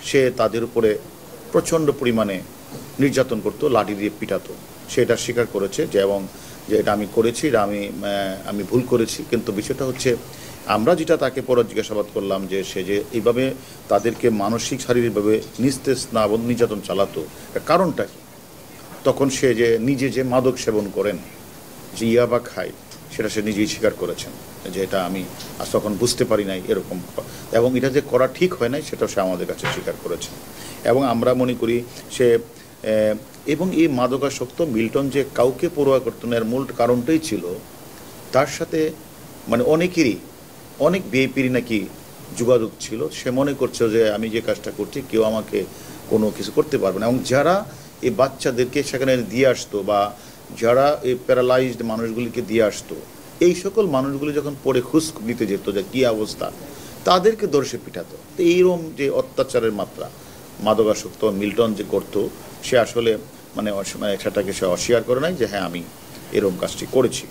সে তাদের উপরে প্রচণ্ড পরিমাণে নির্যাতন করতো, লাঠি দিয়ে পিটাতো। সে এটা স্বীকার করেছে যে এবং যে এটা আমি করেছি, এটা আমি ভুল করেছি। কিন্তু বিষয়টা হচ্ছে আমরা যেটা তাকে পরে জিজ্ঞাসাবাদ করলাম যে সে যে এইভাবে তাদেরকে মানসিক শারীরিকভাবে নিস্তেজ না নির্যাতন চালাতো, কারণটা কি? তখন সে যে নিজে যে মাদক সেবন করেন, যে ইয়াবা খায়, সেটা সে নিজেই স্বীকার করেছেন যে এটা আমি আজ তখন বুঝতে পারি নাই এরকম, এবং এটা যে করা ঠিক হয় নাই সেটাও সে আমাদের কাছে স্বীকার করেছেন। এবং আমরা মনে করি সে এবং এই মাদকাসক্ত মিল্টন যে কাউকে পরোয়া করতো না, এর মূল কারণটাই ছিল তার সাথে মানে অনেকেরই অনেক বিএপির নাকি যোগাযোগ ছিল। সে মনে করছে যে আমি যে কাজটা করছি কেউ আমাকে কোনো কিছু করতে পারবে না। এবং যারা এই বাচ্চাদেরকে সেখানে দিয়ে আসতো বা যারা এই প্যারালাইজড মানুষগুলিকে দিয়ে আসতো, এই সকল মানুষগুলি যখন পরে খোঁজ নিতে যেত যে কী অবস্থা, তাদেরকে দর্শে পিঠাতো। তো এইরকম যে অত্যাচারের মাত্রা মাদকাসক্ত মিল্টন যে করতো, সে আসলে মানে সেটাকে সে অস্বীকার করে নাই যে হ্যাঁ আমি এরকম কাজটি করেছি।